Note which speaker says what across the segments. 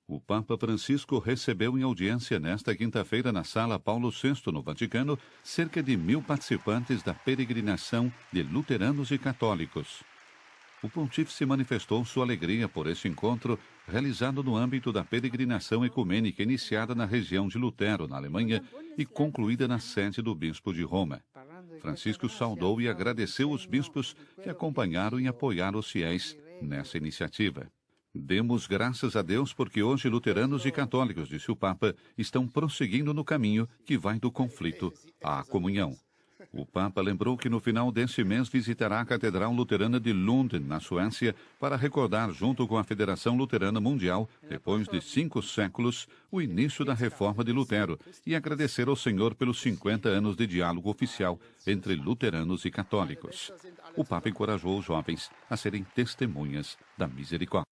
Speaker 1: O Papa Francisco recebeu em audiência nesta quinta-feira na Sala Paulo VI, no Vaticano, cerca de 1.000 participantes da peregrinação de luteranos e católicos. O pontífice manifestou sua alegria por esse encontro realizado no âmbito da peregrinação ecumênica iniciada na região de Lutero, na Alemanha, e concluída na sede do bispo de Roma. Francisco saudou e agradeceu os bispos que acompanharam e apoiaram os fiéis nessa iniciativa. Demos graças a Deus porque hoje luteranos e católicos, disse o Papa, estão prosseguindo no caminho que vai do conflito à comunhão. O Papa lembrou que no final deste mês visitará a Catedral Luterana de Lund, na Suécia, para recordar, junto com a Federação Luterana Mundial, depois de 5 séculos, o início da reforma de Lutero e agradecer ao Senhor pelos 50 anos de diálogo oficial entre luteranos e católicos. O Papa encorajou os jovens a serem testemunhas da misericórdia.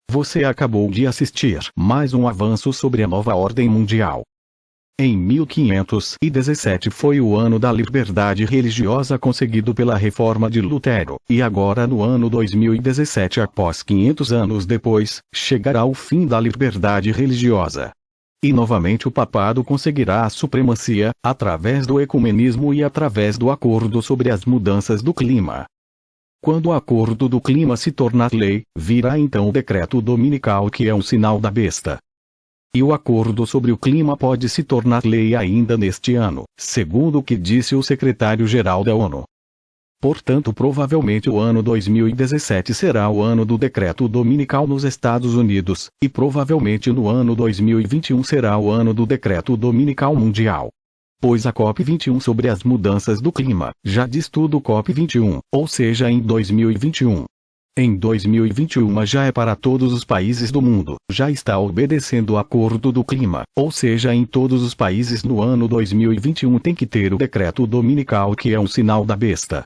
Speaker 2: Você acabou de assistir mais um avanço sobre a nova ordem mundial. Em 1517 foi o ano da liberdade religiosa conseguido pela reforma de Lutero, e agora no ano 2017, após 500 anos depois, chegará o fim da liberdade religiosa. E novamente o papado conseguirá a supremacia, através do ecumenismo e através do acordo sobre as mudanças do clima. Quando o acordo do clima se tornar lei, virá então o decreto dominical, que é um sinal da besta. E o acordo sobre o clima pode se tornar lei ainda neste ano, segundo o que disse o secretário-geral da ONU. Portanto, provavelmente o ano 2017 será o ano do decreto dominical nos Estados Unidos, e provavelmente no ano 2021 será o ano do decreto dominical mundial. Pois a COP21 sobre as mudanças do clima, já diz tudo COP21, ou seja, em 2021. Em 2021 já é para todos os países do mundo, já está obedecendo o acordo do clima, ou seja, em todos os países no ano 2021 tem que ter o decreto dominical, que é um sinal da besta.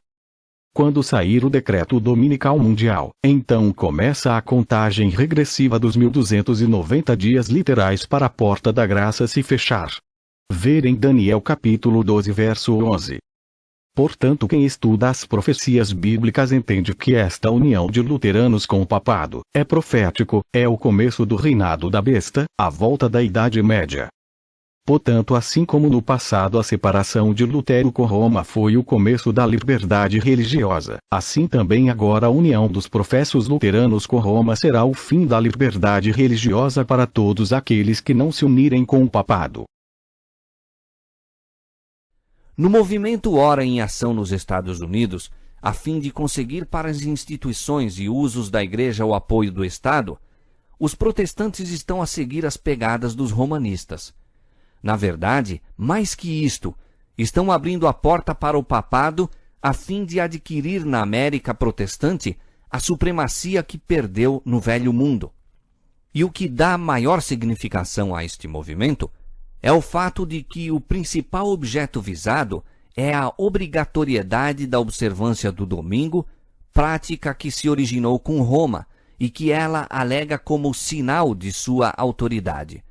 Speaker 2: Quando sair o decreto dominical mundial, então começa a contagem regressiva dos 1290 dias literais para a porta da graça se fechar. Ver em Daniel capítulo 12 verso 11. Portanto, quem estuda as profecias bíblicas entende que esta união de luteranos com o papado é profético, é o começo do reinado da besta, a volta da Idade Média. Portanto, assim como no passado a separação de Lutero com Roma foi o começo da liberdade religiosa, assim também agora a união dos professos luteranos com Roma será o fim da liberdade religiosa para todos aqueles que não se unirem com o papado.
Speaker 3: No movimento Ora em Ação nos Estados Unidos, a fim de conseguir para as instituições e usos da Igreja o apoio do Estado, os protestantes estão a seguir as pegadas dos romanistas. Na verdade, mais que isto, estão abrindo a porta para o papado a fim de adquirir na América protestante a supremacia que perdeu no Velho Mundo. E o que dá maior significação a este movimento é o fato de que o principal objeto visado é a obrigatoriedade da observância do domingo, prática que se originou com Roma e que ela alega como sinal de sua autoridade.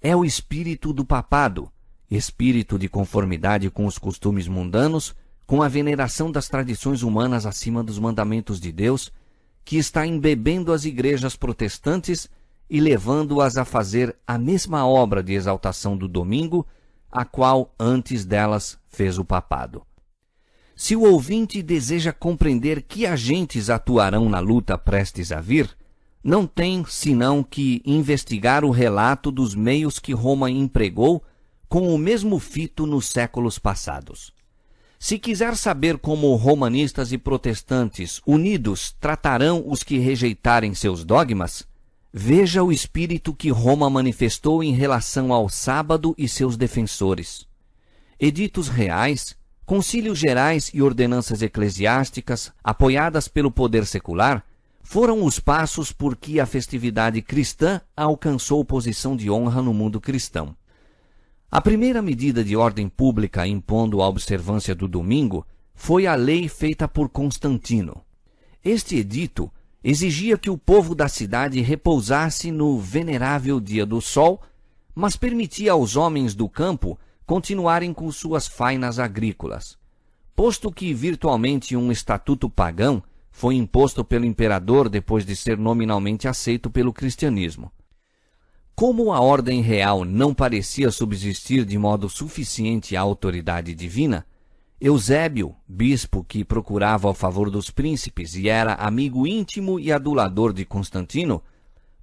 Speaker 3: É o espírito do papado, espírito de conformidade com os costumes mundanos, com a veneração das tradições humanas acima dos mandamentos de Deus, que está embebendo as igrejas protestantes e levando-as a fazer a mesma obra de exaltação do domingo, a qual antes delas fez o papado. Se o ouvinte deseja compreender que agentes atuarão na luta prestes a vir, não tem senão que investigar o relato dos meios que Roma empregou com o mesmo fito nos séculos passados. Se quiser saber como romanistas e protestantes unidos tratarão os que rejeitarem seus dogmas, veja o espírito que Roma manifestou em relação ao sábado e seus defensores. Editos reais, concílios gerais e ordenanças eclesiásticas, apoiadas pelo poder secular, foram os passos por que a festividade cristã alcançou posição de honra no mundo cristão. A primeira medida de ordem pública impondo a observância do domingo foi a lei feita por Constantino. Este edito exigia que o povo da cidade repousasse no venerável dia do sol, mas permitia aos homens do campo continuarem com suas fainas agrícolas. Posto que virtualmente um estatuto pagão foi imposto pelo imperador depois de ser nominalmente aceito pelo cristianismo. Como a ordem real não parecia subsistir de modo suficiente à autoridade divina, Eusébio, bispo que procurava o favor dos príncipes e era amigo íntimo e adulador de Constantino,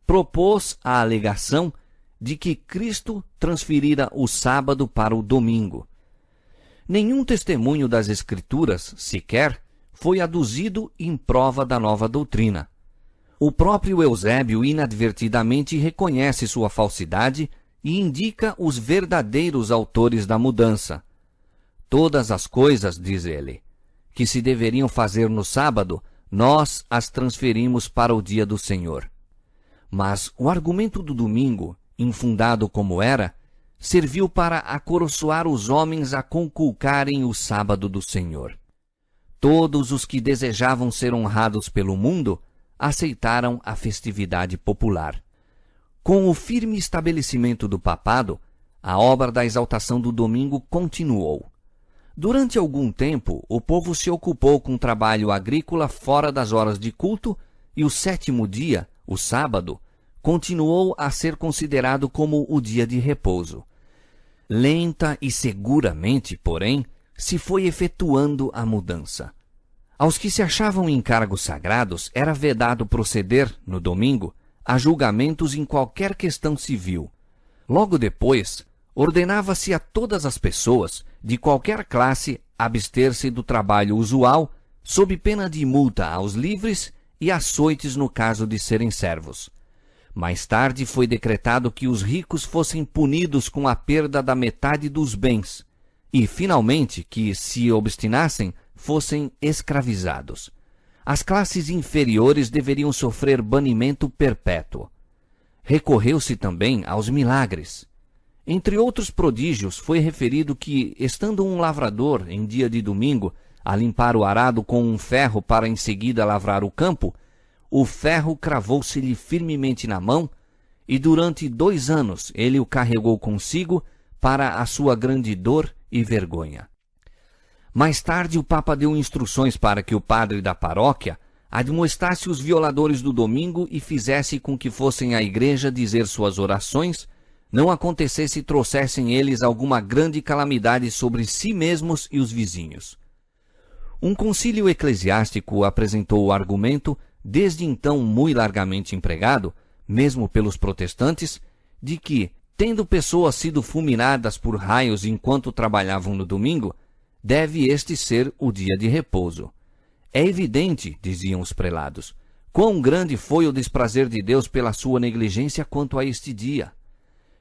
Speaker 3: propôs a alegação de que Cristo transferira o sábado para o domingo. Nenhum testemunho das Escrituras, sequer, foi aduzido em prova da nova doutrina. O próprio Eusébio inadvertidamente reconhece sua falsidade e indica os verdadeiros autores da mudança. Todas as coisas, diz ele, que se deveriam fazer no sábado, nós as transferimos para o dia do Senhor. Mas o argumento do domingo, infundado como era, serviu para acoroçoar os homens a conculcarem o sábado do Senhor. Todos os que desejavam ser honrados pelo mundo aceitaram a festividade popular. Com o firme estabelecimento do papado, a obra da exaltação do domingo continuou. Durante algum tempo, o povo se ocupou com trabalho agrícola fora das horas de culto e o sétimo dia, o sábado, continuou a ser considerado como o dia de repouso. Lenta e seguramente, porém, se foi efetuando a mudança. Aos que se achavam em cargos sagrados era vedado proceder, no domingo, a julgamentos em qualquer questão civil. Logo depois, ordenava-se a todas as pessoas, de qualquer classe, abster-se do trabalho usual, sob pena de multa aos livres e açoites no caso de serem servos. Mais tarde foi decretado que os ricos fossem punidos com a perda da metade dos bens, e, finalmente, que, se obstinassem, fossem escravizados. As classes inferiores deveriam sofrer banimento perpétuo. Recorreu-se também aos milagres. Entre outros prodígios, foi referido que, estando um lavrador, em dia de domingo, a limpar o arado com um ferro para em seguida lavrar o campo, o ferro cravou-se-lhe firmemente na mão, e durante 2 anos ele o carregou consigo para a sua grande dor e vergonha. Mais tarde, o Papa deu instruções para que o padre da paróquia admoestasse os violadores do domingo e fizesse com que fossem à igreja dizer suas orações, não acontecesse e trouxessem eles alguma grande calamidade sobre si mesmos e os vizinhos. Um concílio eclesiástico apresentou o argumento, desde então muito largamente empregado, mesmo pelos protestantes, de que, tendo pessoas sido fulminadas por raios enquanto trabalhavam no domingo, deve este ser o dia de repouso. É evidente, diziam os prelados, quão grande foi o desprazer de Deus pela sua negligência quanto a este dia.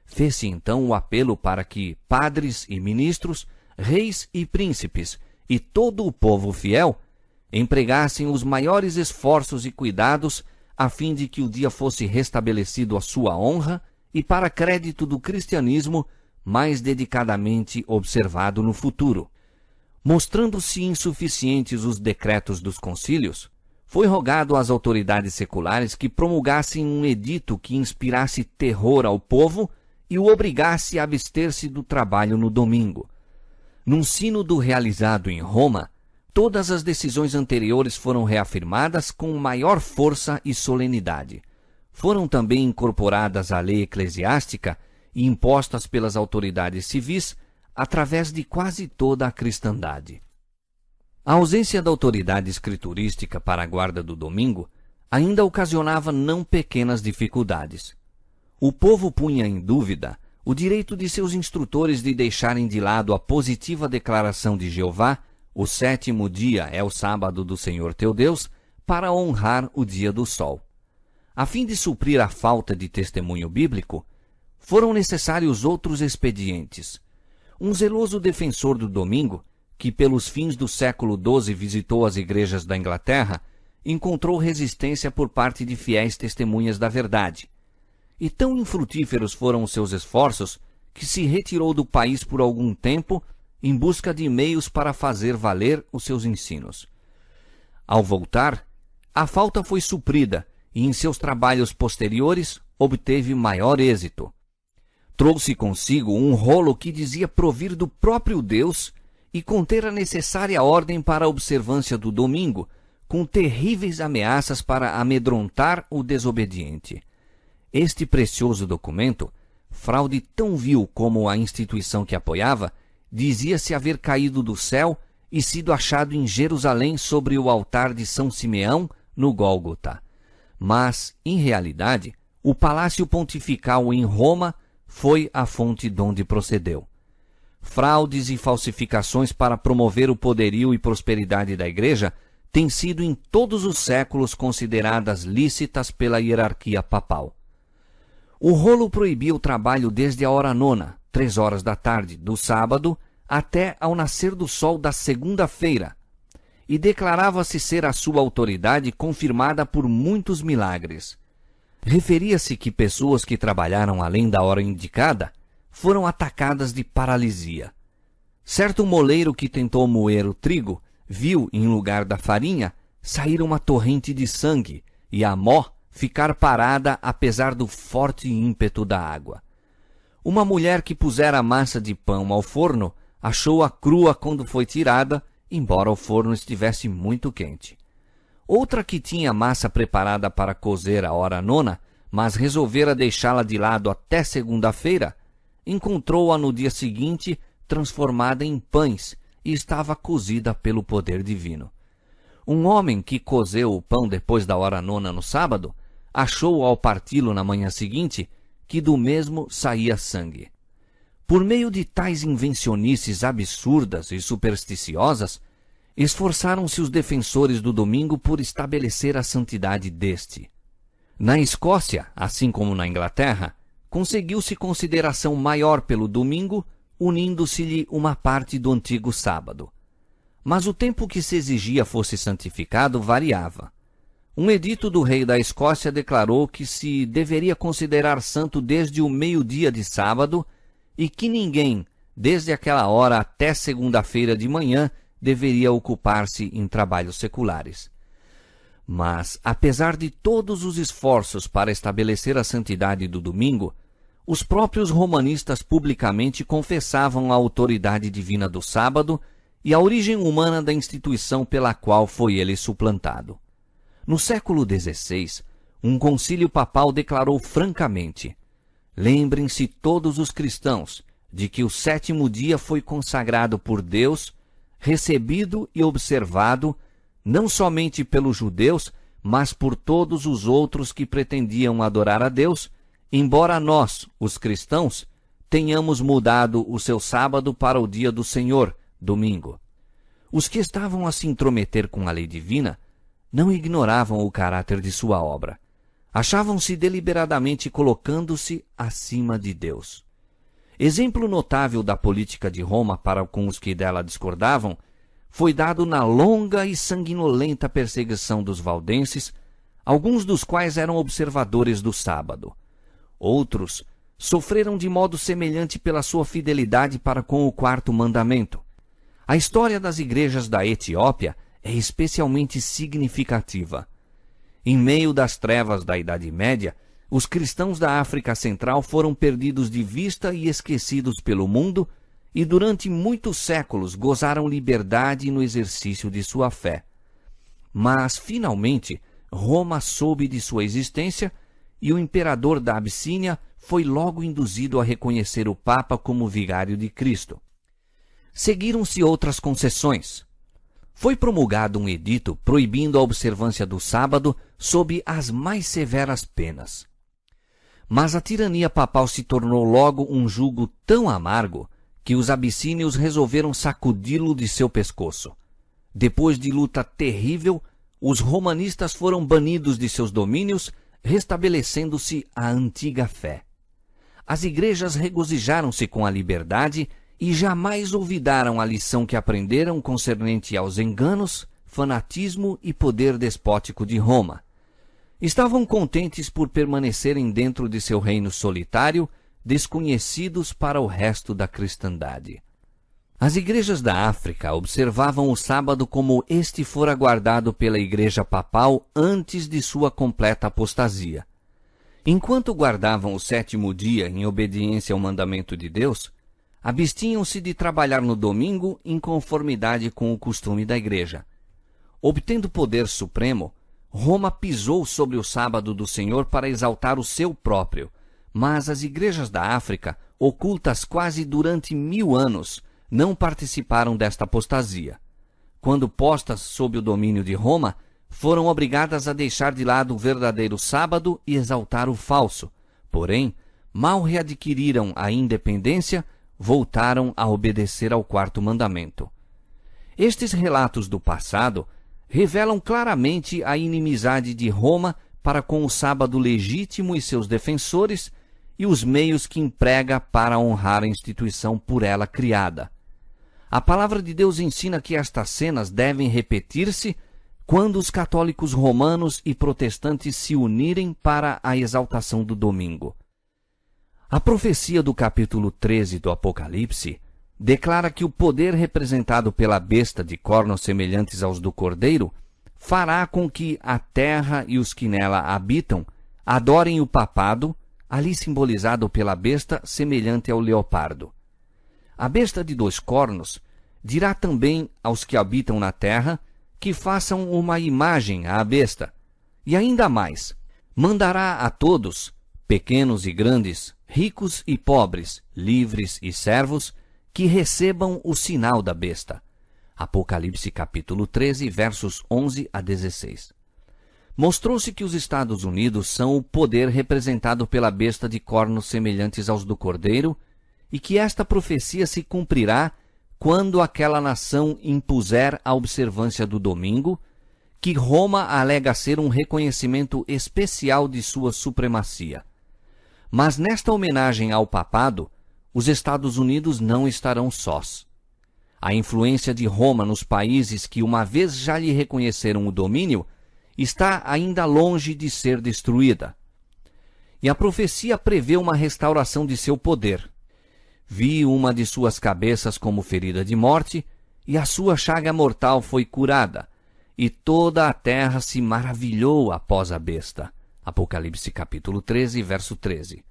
Speaker 3: Fez-se então o apelo para que padres e ministros, reis e príncipes, e todo o povo fiel, empregassem os maiores esforços e cuidados a fim de que o dia fosse restabelecido à sua honra e para crédito do cristianismo mais dedicadamente observado no futuro. Mostrando-se insuficientes os decretos dos concílios, foi rogado às autoridades seculares que promulgassem um edito que inspirasse terror ao povo e o obrigasse a abster-se do trabalho no domingo. Num sínodo realizado em Roma, todas as decisões anteriores foram reafirmadas com maior força e solenidade. Foram também incorporadas à lei eclesiástica e impostas pelas autoridades civis através de quase toda a cristandade. A ausência da autoridade escriturística para a guarda do domingo ainda ocasionava não pequenas dificuldades. O povo punha em dúvida o direito de seus instrutores de deixarem de lado a positiva declaração de Jeová, o 7º dia é o sábado do Senhor teu Deus, para honrar o dia do sol. A fim de suprir a falta de testemunho bíblico, foram necessários outros expedientes. Um zeloso defensor do domingo, que pelos fins do século XII visitou as igrejas da Inglaterra, encontrou resistência por parte de fiéis testemunhas da verdade. E tão infrutíferos foram os seus esforços que se retirou do país por algum tempo em busca de meios para fazer valer os seus ensinos. Ao voltar, a falta foi suprida e em seus trabalhos posteriores obteve maior êxito. Trouxe consigo um rolo que dizia provir do próprio Deus e conter a necessária ordem para a observância do domingo, com terríveis ameaças para amedrontar o desobediente. este precioso documento, fraude tão vil como a instituição que apoiava, dizia-se haver caído do céu e sido achado em Jerusalém sobre o altar de São Simeão, no Gólgota. Mas, em realidade, o Palácio Pontifical em Roma foi a fonte donde procedeu. Fraudes e falsificações para promover o poderio e prosperidade da Igreja têm sido em todos os séculos consideradas lícitas pela hierarquia papal. O rolo proibia o trabalho desde a hora nona, 3 horas da tarde, do sábado, até ao nascer do sol da segunda-feira, e declarava-se ser a sua autoridade confirmada por muitos milagres. Referia-se que pessoas que trabalharam além da hora indicada foram atacadas de paralisia. Certo moleiro que tentou moer o trigo viu, em lugar da farinha, sair uma torrente de sangue e a mó ficar parada apesar do forte ímpeto da água. Uma mulher que pusera a massa de pão ao forno achou-a crua quando foi tirada, embora o forno estivesse muito quente. Outra que tinha a massa preparada para cozer a hora nona, mas resolvera deixá-la de lado até segunda-feira, encontrou-a no dia seguinte transformada em pães e estava cozida pelo poder divino. Um homem que cozeu o pão depois da hora nona no sábado, achou ao parti-lo na manhã seguinte que do mesmo saía sangue. Por meio de tais invencionices absurdas e supersticiosas, esforçaram-se os defensores do domingo por estabelecer a santidade deste. Na Escócia, assim como na Inglaterra, conseguiu-se consideração maior pelo domingo, unindo-se-lhe uma parte do antigo sábado. Mas o tempo que se exigia fosse santificado variava. Um edito do rei da Escócia declarou que se deveria considerar santo desde o meio-dia de sábado e que ninguém, desde aquela hora até segunda-feira de manhã, deveria ocupar-se em trabalhos seculares. Mas, apesar de todos os esforços para estabelecer a santidade do domingo, os próprios romanistas publicamente confessavam a autoridade divina do sábado e a origem humana da instituição pela qual foi ele suplantado. No século XVI, um concílio papal declarou francamente: lembrem-se todos os cristãos de que o 7º dia foi consagrado por Deus, recebido e observado não somente pelos judeus, mas por todos os outros que pretendiam adorar a Deus, embora nós, os cristãos, tenhamos mudado o seu sábado para o dia do Senhor, domingo. Os que estavam a se intrometer com a lei divina não ignoravam o caráter de sua obra. Achavam-se deliberadamente colocando-se acima de Deus. Exemplo notável da política de Roma para com os que dela discordavam foi dado na longa e sanguinolenta perseguição dos valdenses, alguns dos quais eram observadores do sábado. Outros sofreram de modo semelhante pela sua fidelidade para com o 4º mandamento. A história das igrejas da Etiópia é especialmente significativa. Em meio das trevas da Idade Média, os cristãos da África Central foram perdidos de vista e esquecidos pelo mundo, e durante muitos séculos gozaram liberdade no exercício de sua fé. Mas, finalmente, Roma soube de sua existência e o imperador da Abissínia foi logo induzido a reconhecer o Papa como vigário de Cristo. Seguiram-se outras concessões. Foi promulgado um edito proibindo a observância do sábado sob as mais severas penas. Mas a tirania papal se tornou logo um jugo tão amargo que os abissínios resolveram sacudi-lo de seu pescoço. Depois de luta terrível, os romanistas foram banidos de seus domínios, restabelecendo-se a antiga fé. As igrejas regozijaram-se com a liberdade e jamais olvidaram a lição que aprenderam concernente aos enganos, fanatismo e poder despótico de Roma. Estavam contentes por permanecerem dentro de seu reino solitário, desconhecidos para o resto da cristandade. As igrejas da África observavam o sábado como este fora guardado pela igreja papal antes de sua completa apostasia. Enquanto guardavam o 7º dia em obediência ao mandamento de Deus, abstinham-se de trabalhar no domingo em conformidade com o costume da igreja. Obtendo poder supremo, Roma pisou sobre o sábado do Senhor para exaltar o seu próprio, mas as igrejas da África, ocultas quase durante 1000 anos, não participaram desta apostasia. Quando postas sob o domínio de Roma, foram obrigadas a deixar de lado o verdadeiro sábado e exaltar o falso. Porém, mal readquiriram a independência, voltaram a obedecer ao quarto mandamento. Estes relatos do passado revelam claramente a inimizade de Roma para com o sábado legítimo e seus defensores e os meios que emprega para honrar a instituição por ela criada. A palavra de Deus ensina que estas cenas devem repetir-se quando os católicos romanos e protestantes se unirem para a exaltação do domingo. A profecia do capítulo 13 do Apocalipse declara que o poder representado pela besta de cornos semelhantes aos do cordeiro fará com que a terra e os que nela habitam adorem o papado, ali simbolizado pela besta semelhante ao leopardo. A besta de 2 cornos dirá também aos que habitam na terra que façam uma imagem à besta, e ainda mais, mandará a todos, pequenos e grandes, ricos e pobres, livres e servos, que recebam o sinal da besta. Apocalipse capítulo 13, versos 11 a 16. Mostrou-se que os Estados Unidos são o poder representado pela besta de cornos semelhantes aos do cordeiro, e que esta profecia se cumprirá quando aquela nação impuser a observância do domingo, que Roma alega ser um reconhecimento especial de sua supremacia. Mas nesta homenagem ao papado, os Estados Unidos não estarão sós. A influência de Roma nos países que uma vez já lhe reconheceram o domínio está ainda longe de ser destruída. E a profecia prevê uma restauração de seu poder. Vi uma de suas cabeças como ferida de morte, e a sua chaga mortal foi curada, e toda a terra se maravilhou após a besta. Apocalipse capítulo 13, verso 13.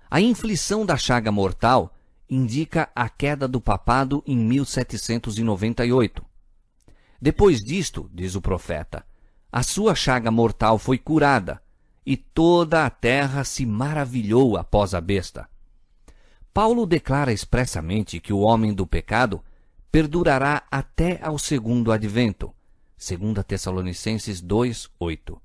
Speaker 3: A inflição da chaga mortal indica a queda do papado em 1798. Depois disto, diz o profeta, a sua chaga mortal foi curada, e toda a terra se maravilhou após a besta. Paulo declara expressamente que o homem do pecado perdurará até ao segundo advento. 2 Tessalonicenses 2, 8.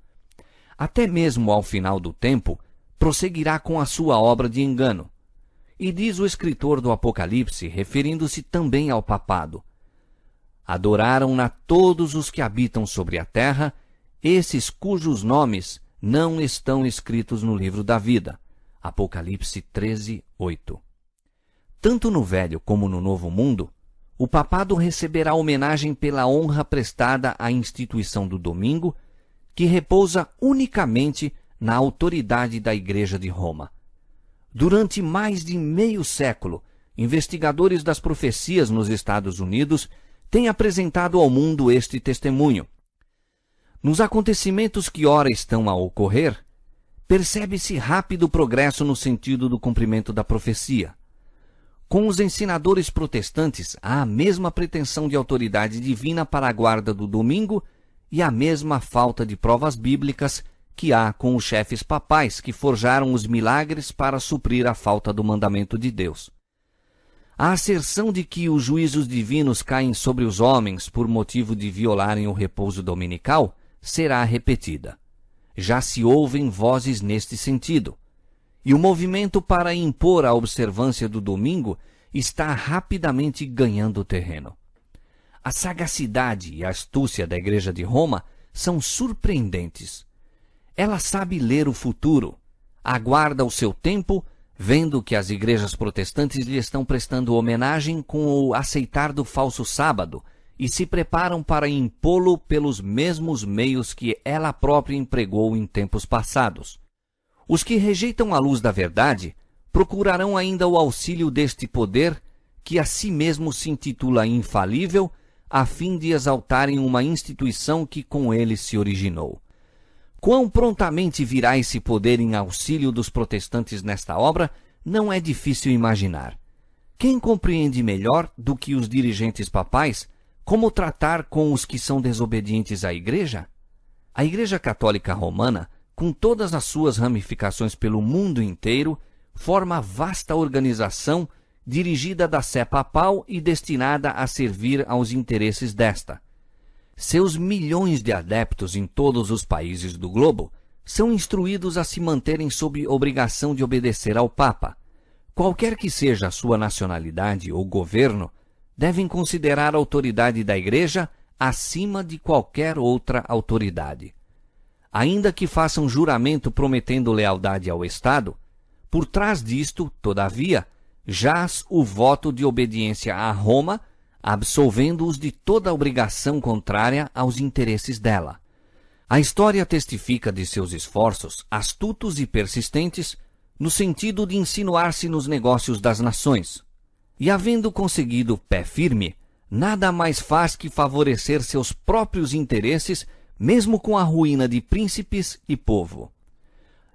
Speaker 3: Até mesmo ao final do tempo, prosseguirá com a sua obra de engano. E diz o escritor do Apocalipse, referindo-se também ao papado: adoraram-na todos os que habitam sobre a terra, esses cujos nomes não estão escritos no livro da vida. Apocalipse 13, 8. Tanto no Velho como no Novo Mundo, o papado receberá homenagem pela honra prestada à instituição do domingo, que repousa unicamente na autoridade da Igreja de Roma. Durante mais de meio século, investigadores das profecias nos Estados Unidos têm apresentado ao mundo este testemunho. Nos acontecimentos que ora estão a ocorrer, percebe-se rápido progresso no sentido do cumprimento da profecia. Com os ensinadores protestantes, há a mesma pretensão de autoridade divina para a guarda do domingo e a mesma falta de provas bíblicas que há com os chefes papais que forjaram os milagres para suprir a falta do mandamento de Deus. A asserção de que os juízos divinos caem sobre os homens por motivo de violarem o repouso dominical será repetida. Já se ouvem vozes neste sentido, e o movimento para impor a observância do domingo está rapidamente ganhando terreno. A sagacidade e a astúcia da Igreja de Roma são surpreendentes. Ela sabe ler o futuro, aguarda o seu tempo, vendo que as igrejas protestantes lhe estão prestando homenagem com o aceitar do falso sábado, e se preparam para impô-lo pelos mesmos meios que ela própria empregou em tempos passados. Os que rejeitam a luz da verdade procurarão ainda o auxílio deste poder, que a si mesmo se intitula infalível, a fim de exaltarem uma instituição que com ele se originou. Quão prontamente virá esse poder em auxílio dos protestantes nesta obra, não é difícil imaginar. Quem compreende melhor do que os dirigentes papais como tratar com os que são desobedientes à Igreja? A Igreja Católica Romana, com todas as suas ramificações pelo mundo inteiro, forma vasta organização dirigida da Sé Papal e destinada a servir aos interesses desta. Seus milhões de adeptos em todos os países do globo são instruídos a se manterem sob obrigação de obedecer ao Papa. Qualquer que seja a sua nacionalidade ou governo, devem considerar a autoridade da Igreja acima de qualquer outra autoridade. Ainda que façam juramento prometendo lealdade ao Estado, por trás disto, todavia, jaz o voto de obediência a Roma, absolvendo-os de toda obrigação contrária aos interesses dela. A história testifica de seus esforços, astutos e persistentes, no sentido de insinuar-se nos negócios das nações. E havendo conseguido pé firme, nada mais faz que favorecer seus próprios interesses, mesmo com a ruína de príncipes e povo.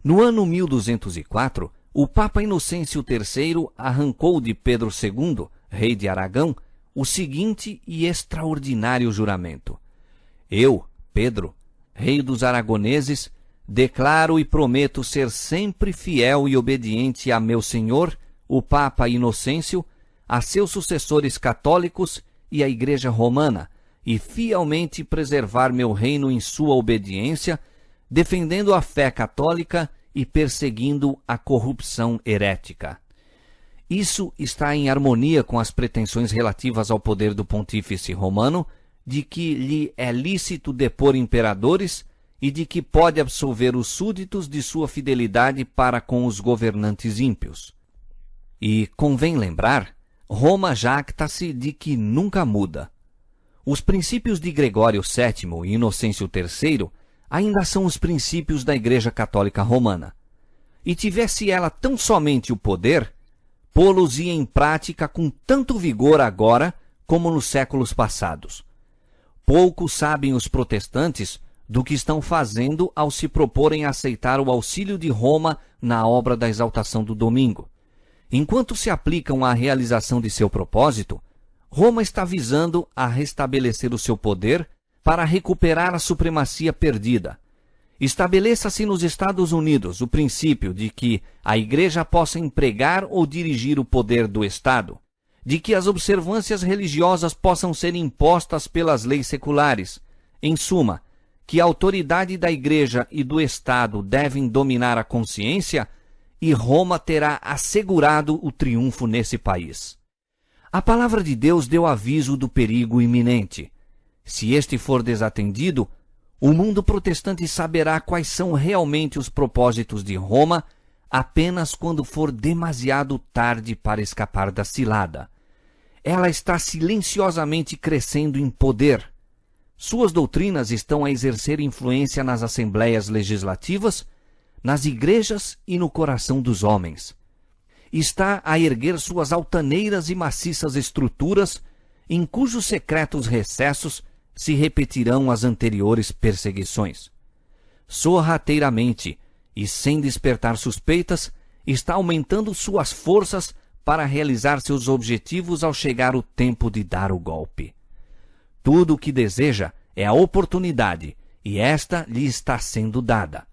Speaker 3: No ano 1204, o Papa Inocêncio III arrancou de Pedro II, rei de Aragão, o seguinte e extraordinário juramento: Eu, Pedro, rei dos aragoneses, declaro e prometo ser sempre fiel e obediente a meu senhor, o Papa Inocêncio, a seus sucessores católicos e à Igreja Romana, e fielmente preservar meu reino em sua obediência, defendendo a fé católica e perseguindo a corrupção herética. Isso está em harmonia com as pretensões relativas ao poder do pontífice romano, de que lhe é lícito depor imperadores e de que pode absolver os súditos de sua fidelidade para com os governantes ímpios. E convém lembrar, Roma jacta-se de que nunca muda. Os princípios de Gregório VII e Inocêncio III ainda são os princípios da Igreja Católica Romana. E tivesse ela tão somente o poder, pô-los-ia em prática com tanto vigor agora como nos séculos passados. Pouco sabem os protestantes do que estão fazendo ao se proporem a aceitar o auxílio de Roma na obra da exaltação do domingo. Enquanto se aplicam à realização de seu propósito, Roma está visando a restabelecer o seu poder para recuperar a supremacia perdida. Estabeleça-se nos Estados Unidos o princípio de que a Igreja possa empregar ou dirigir o poder do Estado, de que as observâncias religiosas possam ser impostas pelas leis seculares. Em suma, que a autoridade da Igreja e do Estado devem dominar a consciência, e Roma terá assegurado o triunfo nesse país. A palavra de Deus deu aviso do perigo iminente. Se este for desatendido, o mundo protestante saberá quais são realmente os propósitos de Roma apenas quando for demasiado tarde para escapar da cilada. Ela está silenciosamente crescendo em poder. Suas doutrinas estão a exercer influência nas assembleias legislativas, nas igrejas e no coração dos homens. Está a erguer suas altaneiras e maciças estruturas, em cujos secretos recessos se repetirão as anteriores perseguições. Sorrateiramente e sem despertar suspeitas, está aumentando suas forças para realizar seus objetivos ao chegar o tempo de dar o golpe. Tudo o que deseja é a oportunidade, e esta lhe está sendo dada.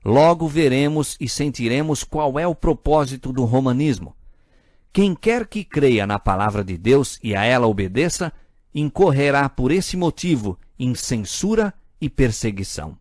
Speaker 3: Logo veremos e sentiremos qual é o propósito do romanismo. Quem quer que creia na palavra de Deus e a ela obedeça, incorrerá por esse motivo em censura e perseguição.